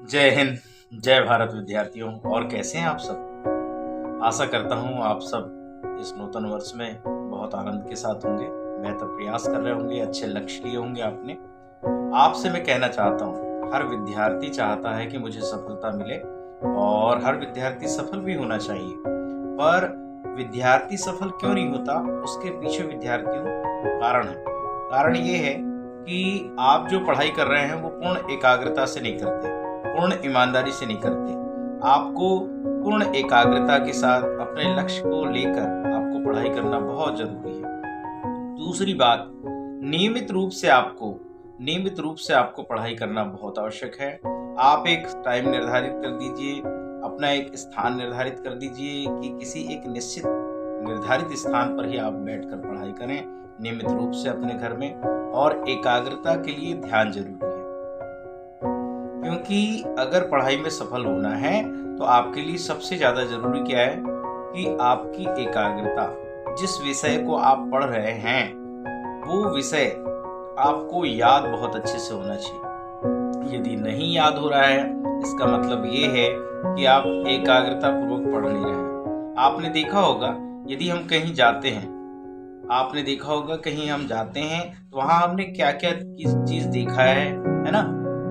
जय हिंद, जय भारत विद्यार्थियों। और कैसे हैं आप सब। आशा करता हूँ आप सब इस नूतन वर्ष में बहुत आनंद के साथ होंगे, बेहतर प्रयास कर रहे होंगे, अच्छे लक्ष्य लिए होंगे आपने। आपसे मैं कहना चाहता हूँ, हर विद्यार्थी चाहता है कि मुझे सफलता मिले और हर विद्यार्थी सफल भी होना चाहिए। पर विद्यार्थी सफल क्यों नहीं होता, उसके पीछे विद्यार्थियों कारण है। कारण ये है कि आप जो पढ़ाई कर रहे हैं वो पूर्ण एकाग्रता से नहीं करते, पूर्ण ईमानदारी से नहीं करते। आपको पूर्ण एकाग्रता के साथ अपने लक्ष्य को लेकर आपको पढ़ाई करना बहुत जरूरी है। दूसरी बात, नियमित रूप से आपको पढ़ाई करना बहुत आवश्यक है। आप एक टाइम निर्धारित कर दीजिए, अपना एक स्थान निर्धारित कर दीजिए कि किसी एक निश्चित निर्धारित स्थान पर ही आप बैठकर पढ़ाई करें, नियमित रूप से अपने घर में। और एकाग्रता के लिए ध्यान जरूरी है, क्योंकि अगर पढ़ाई में सफल होना है तो आपके लिए सबसे ज्यादा जरूरी क्या है कि आपकी एकाग्रता। जिस विषय को आप पढ़ रहे हैं वो विषय आपको याद बहुत अच्छे से होना चाहिए। यदि नहीं याद हो रहा है, इसका मतलब ये है कि आप एकाग्रता पूर्वक पढ़ नहीं रहे हैं। आपने देखा होगा, यदि हम कहीं जाते हैं, आपने देखा होगा कहीं हम जाते हैं तो वहां हमने क्या क्या चीज देखा है ना,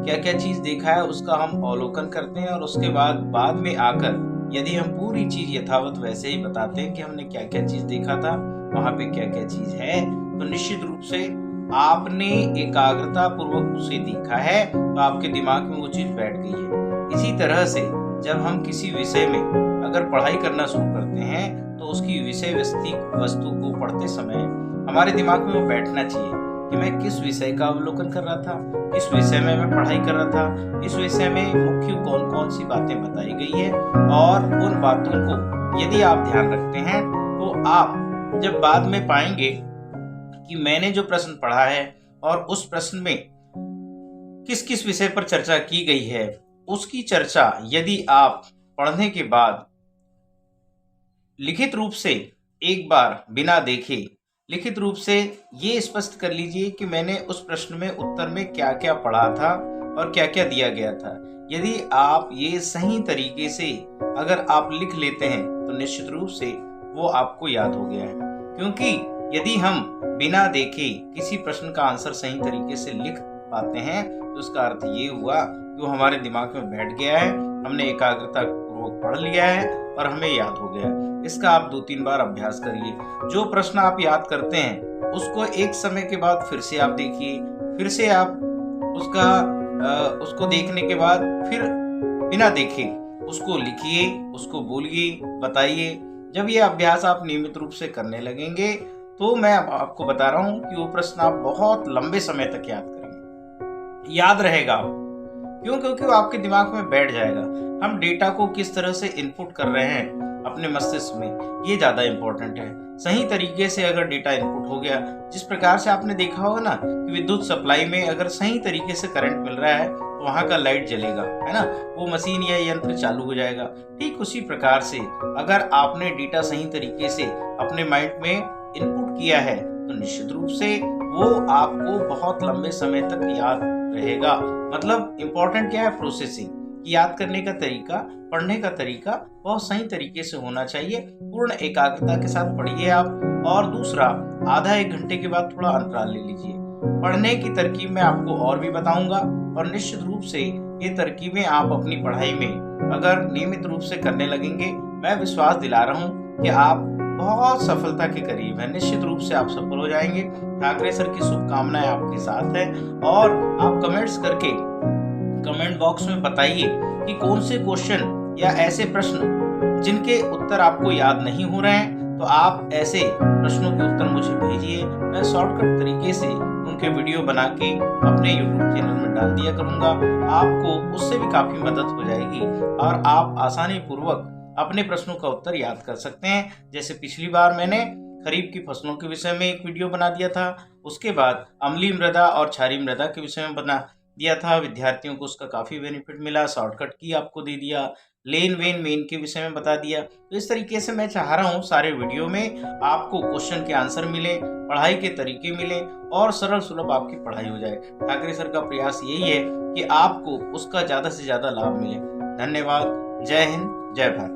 क्या क्या चीज देखा है उसका हम अवलोकन करते हैं और उसके बाद में आकर यदि हम पूरी चीज यथावत वैसे ही बताते हैं कि हमने क्या क्या चीज देखा था, वहां पे क्या क्या चीज है, तो निश्चित रूप से आपने एकाग्रता पूर्वक उसे देखा है तो आपके दिमाग में वो चीज बैठ गई है। इसी तरह से जब हम किसी विषय में अगर पढ़ाई करना शुरू करते हैं तो उसकी विषय वस्तु को पढ़ते समय हमारे दिमाग में वो बैठना चाहिए कि मैं किस विषय का अवलोकन कर रहा था, किस विषय में मैं पढ़ाई कर रहा था, इस विषय में मुख्य कौन कौन सी बातें बताई गई है। और उन बातों को यदि आप ध्यान रखते हैं तो आप जब बाद में पाएंगे कि मैंने जो प्रश्न पढ़ा है और उस प्रश्न में किस किस विषय पर चर्चा की गई है, उसकी चर्चा यदि आप पढ़ने के बाद लिखित रूप से एक बार बिना देखे लिखित रूप से ये स्पष्ट कर लीजिए कि मैंने उस प्रश्न में उत्तर में क्या क्या पढ़ा था और क्या क्या दिया गया था। यदि आप ये सही तरीके से अगर आप लिख लेते हैं तो निश्चित रूप से वो आपको याद हो गया है। क्योंकि यदि हम बिना देखे किसी प्रश्न का आंसर सही तरीके से लिख पाते हैं तो उसका अर्थ ये हुआ कि वो हमारे दिमाग में बैठ गया है, हमने एकाग्रता पूर्वक पढ़ लिया है और हमें याद हो गया है। इसका आप 2-3 बार अभ्यास करिए। जो प्रश्न आप याद करते हैं उसको एक समय के बाद फिर से आप देखिए, फिर से आप उसको देखने के बाद फिर बिना देखे उसको लिखिए, उसको बोलिए, बताइए। जब ये अभ्यास आप नियमित रूप से करने लगेंगे तो मैं आपको बता रहा हूँ कि वो प्रश्न आप बहुत लंबे समय तक याद करेंगे, याद रहेगा। क्यों? क्योंकि वो आपके दिमाग में बैठ जाएगा। हम डेटा को किस तरह से इनपुट कर रहे हैं अपने मस्तिष्क में, ये ज्यादा इंपॉर्टेंट है। सही तरीके से अगर डेटा इनपुट हो गया, जिस प्रकार से आपने देखा होगा ना कि विद्युत सप्लाई में अगर सही तरीके से करंट मिल रहा है तो वहां का लाइट जलेगा, है ना, वो मशीन या यंत्र चालू हो जाएगा। ठीक उसी प्रकार से अगर आपने डेटा सही तरीके से अपने माइंड में इनपुट किया है तो निश्चित रूप से वो आपको बहुत लंबे समय तक याद रहेगा। मतलब इम्पोर्टेंट क्या है, प्रोसेसिंग, याद करने का तरीका, पढ़ने का तरीका बहुत सही तरीके से होना चाहिए। पूर्ण एकाग्रता के साथ पढ़िए आप। और दूसरा, आधा 1 घंटे के बाद थोड़ा अंतराल ले लीजिए। पढ़ने की तरकीब मैं आपको और भी बताऊंगा और निश्चित रूप से ये तरकीबें आप अपनी पढ़ाई में अगर नियमित रूप से करने लगेंगे, मैं विश्वास दिला रहा हूँ कि आप बहुत सफलता के करीब है। निश्चित रूप से आप सफल हो जाएंगे। ठाकरे सर की शुभकामनाएं आपके साथ है। और आप कमेंट्स करके कमेंट बॉक्स में बताइए कि कौन से क्वेश्चन या ऐसे प्रश्न जिनके उत्तर आपको याद नहीं हो रहे हैं, तो आप ऐसे प्रश्नों के उत्तर मुझे भेजिए। मैं शॉर्टकट तरीके से उनके वीडियो बना के अपने YouTube चैनल में डाल दिया करूंगा। आपको उससे भी काफी मदद हो जाएगी और आप आसानी पूर्वक अपने प्रश्नों का उत्तर याद कर सकते हैं। जैसे पिछली बार मैंने खरीफ की फसलों के विषय में एक वीडियो बना दिया था, उसके बाद अम्लीय मृदा और क्षारीय मृदा के विषय में दिया था, विद्यार्थियों को उसका काफ़ी बेनिफिट मिला, शॉर्टकट की आपको दे दिया, लेन वेन मेन के विषय में बता दिया। तो इस तरीके से मैं चाह रहा हूँ सारे वीडियो में आपको क्वेश्चन के आंसर मिले, पढ़ाई के तरीके मिले और सरल सुलभ आपकी पढ़ाई हो जाए। ठाकरे सर का प्रयास यही है कि आपको उसका ज़्यादा से ज़्यादा लाभ मिले। धन्यवाद। जय हिंद, जय भारत।